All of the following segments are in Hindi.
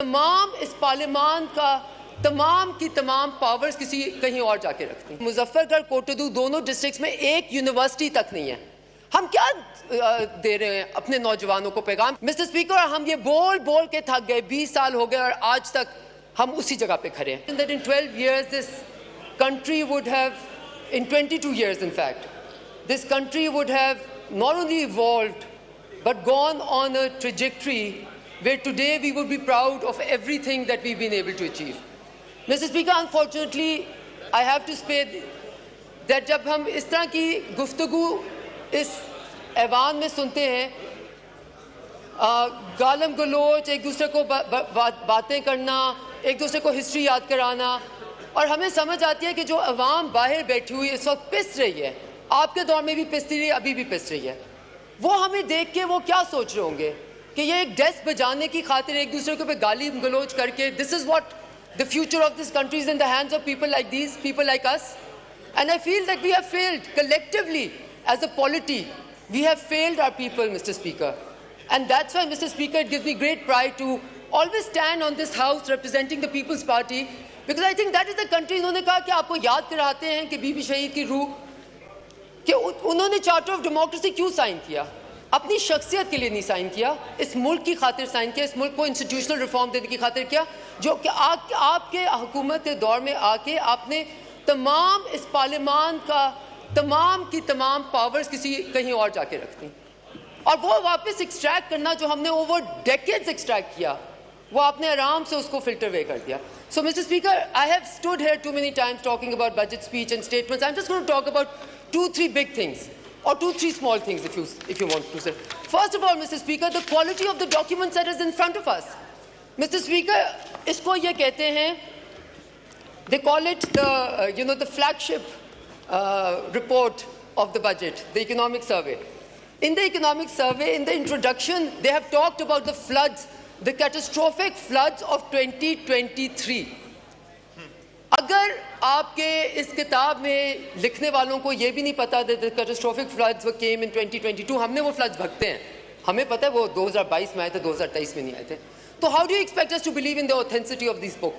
तमाम इस पार्लियामान का तमाम की तमाम पावर्स किसी कहीं और जाके रखती हैं। मुजफ्फरगढ़ कोटदू दोनों डिस्ट्रिक्ट्स में एक यूनिवर्सिटी तक नहीं है। हम क्या दे रहे हैं अपने नौजवानों को पैगाम? मिस्टर स्पीकर, हम ये बोल बोल के थक गए, 20 साल हो गए और आज तक हम उसी जगह पे खड़े हैं। That in 12 years this country would have, in 22 years in fact, this country would have not only evolved but gone on a trajectory where today we would be proud of everything that we've been able to achieve. Mr. Speaker, unfortunately, I have to say that जब हम इस तरह की गुफ्तगू इस ऐवान में सुनते हैं, गालम गलोच, एक दूसरे को बातें करना, एक दूसरे को हिस्ट्री याद कराना, और हमें समझ आती है कि जो अवाम बाहर बैठी हुई इस वक्त पिस रही है, आपके दौर में भी पिसती रही, अभी भी पिस रही है, वो हमें देख के वो क्या सोच रहे होंगे कि ये एक डेस्क बजाने की खातिर एक दूसरे के पे गाली गलोच करके, this is what the future of this country is in the hands of people like these, people like us. And I feel that we have failed collectively as a polity. We have failed our people, Mr. Speaker. And that's why, Mr. Speaker, it gives me great pride to always stand on this house representing the People's Party, because I think that is the country. उन्होंने कहा कि आपको याद कराते हैं कि बीबी शहीद की रूह, कि उन्होंने चार्टर ऑफ डेमोक्रेसी क्यों साइन किया? अपनी शख्सियत के लिए नहीं साइन किया, इस मुल्क की खातिर साइन किया, इस मुल्क को इंस्टीट्यूशनल रिफॉर्म देने की खातिर किया, जो कि आपके हुकूमत के दौर में आके आपने तमाम इस पार्लियामान का तमाम की तमाम पावर्स किसी कहीं और जाके रख दी, और वो वापस एक्सट्रैक्ट करना जो हमने ओवर डेकेड्स एक्सट्रैक्ट किया, वो आपने आराम से उसको फिल्टर वे कर दिया. So, Mr. Speaker, I have stood here too many times talking about budget speech and statements. I'm just going to talk about 2-3 big things, or 2-3 small things if you want to say. First of all, Mr. Speaker, the quality of the documents that is in front of us. Mr. Speaker, isko ye kehte hain, they call it the flagship report of the budget, the economic survey. In the economic survey, in the introduction, they have talked about the floods, the catastrophic floods of 2023. अगर आपके इस किताब में लिखने वालों को ये भी नहीं पता that the catastrophic floods came in 2022, हमने वो floods भगते हैं, हमें पता है वो 2022 में आए थे, 2023 में नहीं आए थे, तो how do you expect us to believe in the authenticity of this book?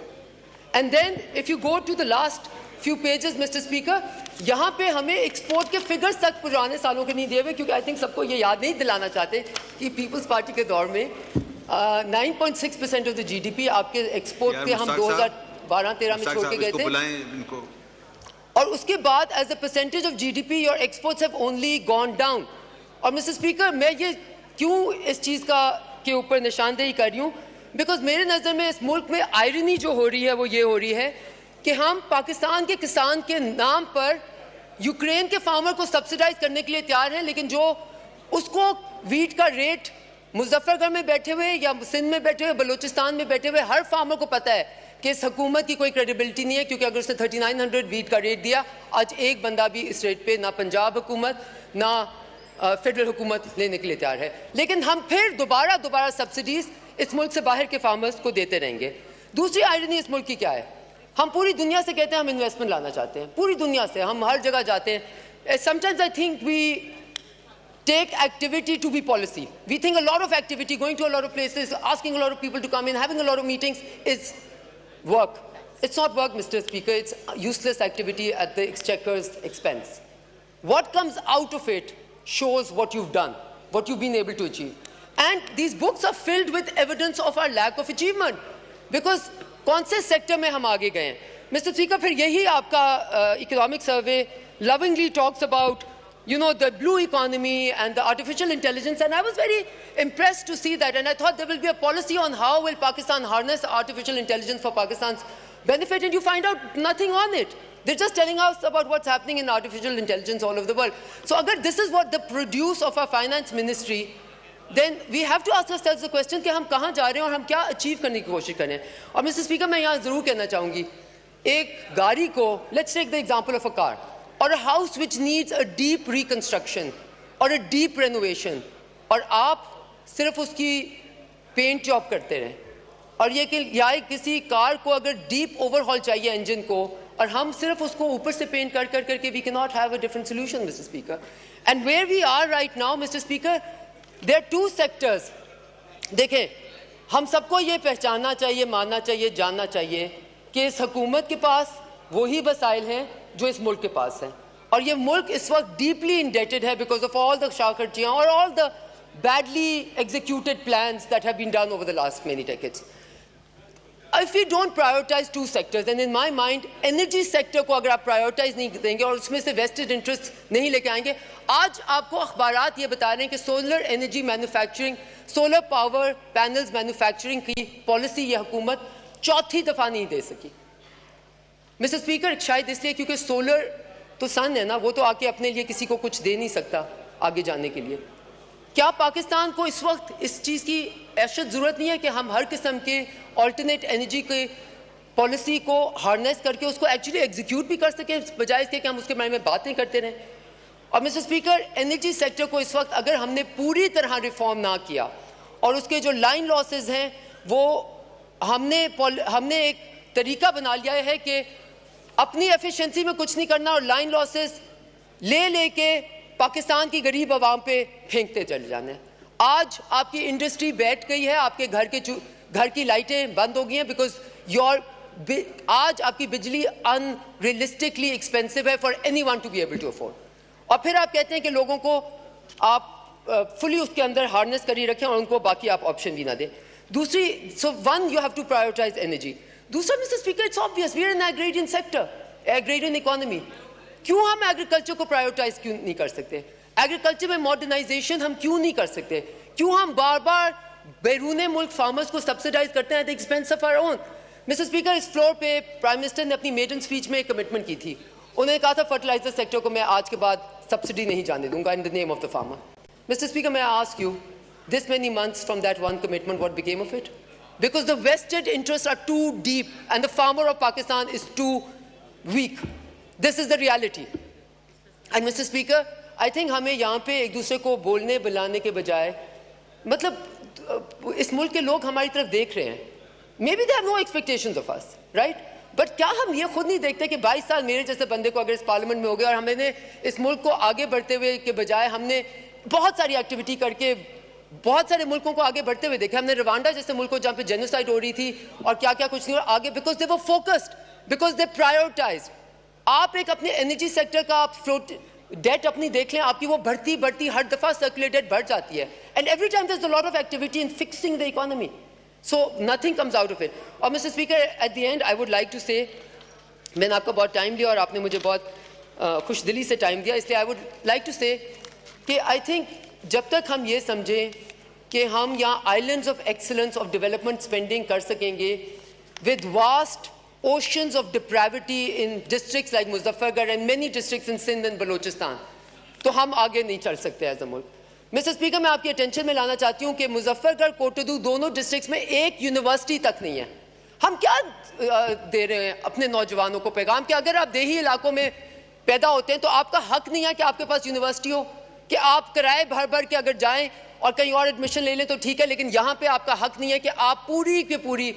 And then if you go to the last few pages, Mr. Speaker, यहाँ पे हमें एक्सपोर्ट के फिगर्स तक पुराने सालों के नहीं दिए हुए, क्योंकि आई थिंक सबको ये याद नहीं दिलाना चाहते कि पीपल्स पार्टी के दौर में 9.6% ऑफ द जीडीपी आपके एक्सपोर्ट के हम 2012-13 में छोड़ के गए थे, और उसके बाद as a percentage of GDP your exports have only gone down. और मिस्टर स्पीकर, मैं ये क्यों इस चीज़ के ऊपर निशानदेही कर रही हूँ, बिकॉज मेरे नज़र में इस मुल्क में आयरनी जो हो रही है वो ये हो रही है कि हम पाकिस्तान के किसान के नाम पर यूक्रेन के फार्मर को सब्सिडाइज करने के लिए तैयार हैं, लेकिन जो उसको वीट का रेट मुजफ्फरगढ़ में बैठे हुए या सिंध में बैठे हुए, बलूचिस्तान में बैठे हुए हर फार्मर को पता है कि इस हुकूमत की कोई क्रेडिबिलिटी नहीं है, क्योंकि अगर उसने 3900 वीट का रेट दिया, आज एक बंदा भी इस रेट पे ना पंजाब हुकूमत ना फेडरल हुकूमत लेने के लिए तैयार है. लेकिन हम फिर दोबारा सब्सिडीज इस मुल्क से बाहर के फार्मर्स को देते रहेंगे. दूसरी आयरनी इस मुल्क की क्या है, हम पूरी दुनिया से कहते हैं हम इन्वेस्टमेंट लाना चाहते हैं, पूरी दुनिया से हम हर जगह जाते हैं. Sometimes I think we take activity to be policy. We think a lot of activity, going to a lot of places, asking a lot of people to come in, having a lot of meetings is work. It's not work, Mr. Speaker. It's useless activity at the exchequer's expense. What comes out of it shows what you've done, what you've been able to achieve. And these books are filled with evidence of our lack of achievement. Because कौन से सेक्टर में हम आगे गए हैं? Mr. Speaker, फिर यही आपका economic survey lovingly talks about the blue economy and the artificial intelligence, and I was very impressed to see that, and I thought there will be a policy on how will Pakistan harness artificial intelligence for Pakistan's benefit, and you find out nothing on it. They're just telling us about what's happening in artificial intelligence all over the world. So agar this is what the produce of our finance ministry, then we have to ask ourselves the question कि हम कहाँ जा रहे हैं और हम क्या achieve करने की कोशिश करें. और Mr. Speaker, मैं यहाँ ज़रूर कहना चाहूँगी, एक गाड़ी को, let's take the example of a car, or a house which needs a deep reconstruction or a deep renovation, और आप सिर्फ उसकी पेंट जॉब करते रहें, और ये कि या किसी कार को अगर डीप ओवरहॉल चाहिए इंजन को, और हम सिर्फ उसको ऊपर से पेंट करके we cannot have a different solution, Mr. Speaker. And where we are right now, Mr. Speaker, there are two sectors. देखें, हम सबको ये पहचानना चाहिए, मानना चाहिए, जानना चाहिए कि इस हुकूमत के पास वही वसाइल हैं जो इस मुल्क के पास हैं, और ये मुल्क इस वक्त डीपली इंडेटेड है बिकॉज ऑफ ऑल द शाखर्चियाँ और all the badly executed plans that have been done over the last many decades. If we don't prioritize two sectors, and in my mind, energy sector को अगर आप prioritize नहीं देंगे और उसमें से vested interest नहीं लेके आएंगे, आज आपको अखबारात ये बता रहे हैं कि solar energy manufacturing, solar power panels manufacturing की policy ये हुकूमत चौथी दफा नहीं दे सकी. Mr. Speaker, शायद इसलिए क्योंकि solar तो सन है ना, वो तो आके अपने लिए किसी को कुछ दे नहीं सकता आगे जाने के लिए. क्या पाकिस्तान को इस वक्त इस चीज़ की अशद ज़रूरत नहीं है कि हम हर किस्म के ऑल्टरनेट एनर्जी के पॉलिसी को हार्नेस करके उसको एक्चुअली एग्जीक्यूट भी कर सकें, बजाय इसके कि हम उसके बारे में बातें करते रहें? और मिस्टर स्पीकर, एनर्जी सेक्टर को इस वक्त अगर हमने पूरी तरह रिफॉर्म ना किया और उसके जो लाइन लॉसेज हैं वो हमने एक तरीका बना लिया है कि अपनी एफिशिएंसी में कुछ नहीं करना और लाइन लॉसेज ले के पाकिस्तान की गरीब आवाम पे फेंकते चले जाने. आज आपकी इंडस्ट्री बैठ गई है, आपके घर की लाइटें बंद हो गई हैं बिकॉज आज आपकी बिजली अनरियलिस्टिकली एक्सपेंसिव है for anyone to be able to afford. और फिर आप कहते हैं कि लोगों को आप फुली उसके अंदर हार्नेस कर ही रखें और उनको बाकी आप ऑप्शन भी ना दें. दूसरी, so one, you have to prioritise energy. दूसरा, mister speaker, it's obvious we are in agrarian sector, agrarian economy. क्यों हम एग्रीकल्चर को प्रायोरिटाइज क्यों नहीं कर सकते? एग्रीकल्चर में मॉडर्नाइजेशन हम क्यों नहीं कर सकते? क्यों हम बार बार बैरून मुल्क फार्मर्स को सब्सिडाइज करते हैं at the expense of our own? Mister speaker, इस फ्लोर पे प्राइम मिनिस्टर ने अपनी मेडन स्पीच में एक कमिटमेंट की थी. उन्होंने कहा था फर्टिलाइजर सेक्टर को मैं आज के बाद सब्सिडी नहीं जाने दूंगा in the name of the farmer. Mister speaker, मैं ask you, this many months from that one commitment, what became of it? Because the vested interests are too deep and the farmer of Pakistan is too weak. This is the reality. And Mr. Speaker, I think हमें यहाँ पे एक दूसरे को बोलने बुलाने के बजाय, मतलब इस मुल्क के लोग हमारी तरफ देख रहे हैं. Maybe they have no expectations of us, right? But क्या हम ये खुद नहीं देखते कि 22 साल मेरे जैसे बंदे को अगर इस पार्लियामेंट में हो गया और हमने इस मुल्क को आगे बढ़ते हुए के बजाय हमने बहुत सारी एक्टिविटी करके बहुत सारे मुल्कों को आगे बढ़ते हुए देखा. हमने रवांडा जैसे मुल्क को जहाँ पे जेनोसाइड हो रही थी और क्या क्या कुछ नहीं हो आगे, because they were focused, because they prioritised. आप एक अपने एनर्जी सेक्टर का आप फ्लोट डेट अपनी देख लें, आपकी वो बढ़ती हर दफा सर्कुलेट डेट बढ़ जाती है. And every time there is a lot of activity in fixing the economy, so nothing comes out of it. और mister speaker, at the end I would like to say, मैंने आपका बहुत टाइम लिया और आपने मुझे बहुत खुश दिली से टाइम दिया, इसलिए आई वुड लाइक टू से कि आई थिंक जब तक हम ये समझें कि हम यहाँ islands of excellence of development spending कर सकेंगे with vast oceans of depravity in districts like Muzaffargarh and many districts in Sindh and Balochistan, तो हम आगे नहीं चल सकते एज अ मुल्क. मिस्टर स्पीकर, मैं आपकी अटेंशन में लाना चाहती हूँ कि मुजफ्फरगढ़, कोटोदू दोनों डिस्ट्रिक्ट्स में एक यूनिवर्सिटी तक नहीं है. हम क्या दे रहे हैं अपने नौजवानों को पैगाम कि अगर आप देही इलाकों में पैदा होते हैं तो आपका हक नहीं है कि आपके पास यूनिवर्सिटी हो, कि आप किराए भर के अगर जाएं और कहीं और एडमिशन ले लें तो ठीक है, लेकिन यहाँ पे आपका हक नहीं है कि आप पूरी की पूरी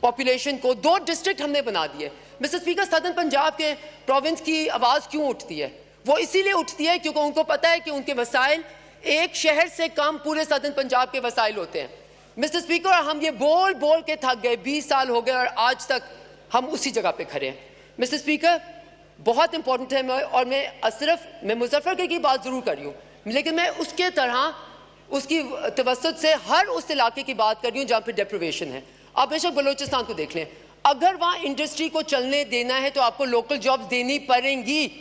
पॉपुलेशन को 2 डिस्ट्रिक्ट हमने बना दिए. मिस्टर स्पीकर, सदर्न पंजाब के प्रोविंस की आवाज़ क्यों उठती है? वो इसीलिए उठती है क्योंकि उनको पता है कि उनके वसाइल एक शहर से कम पूरे सदर्न पंजाब के वसाइल होते हैं. मिस्टर स्पीकर, हम ये बोल के थक गए, 20 साल हो गए और आज तक हम उसी जगह पे खड़े हैं. मिस्टर स्पीकर, बहुत इंपॉर्टेंट है, और मैं मुजफ्फरगढ़ की बात ज़रूर कर रही हूँ, लेकिन मैं उसके तरह उसकी तवस्सुत से हर उस इलाके की बात कर रही हूँ जहाँ पे डेप्रिवेशन है. आप बेशक बलोचिस्तान को देख लें, अगर वहाँ इंडस्ट्री को चलने देना है तो आपको लोकल जॉब्स देनी पड़ेंगी.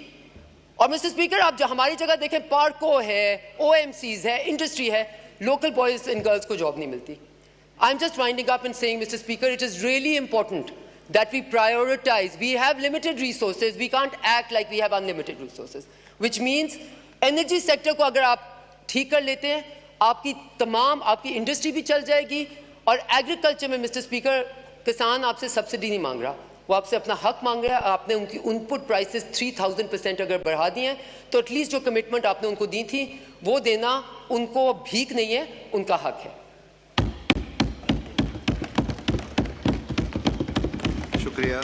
और मिस्टर स्पीकर, आप जो हमारी जगह देखें, पार्को है, OMCs है, इंडस्ट्री है, लोकल बॉयज एंड गर्ल्स को जॉब नहीं मिलती. I am just winding up and saying, mister speaker, it is really important that we prioritize. We have limited resources. We can't act like we have unlimited resources. Which means energy sector को अगर आप ठीक कर लेते हैं, आपकी इंडस्ट्री भी चल जाएगी. और एग्रीकल्चर में मिस्टर स्पीकर, किसान आपसे सब्सिडी नहीं मांग रहा, वो आपसे अपना हक मांग रहा है. आपने उनकी इनपुट प्राइसेस 3000% अगर बढ़ा दिए हैं तो एटलीस्ट जो कमिटमेंट आपने उनको दी थी वो देना उनको भीख नहीं है, उनका हक है. शुक्रिया.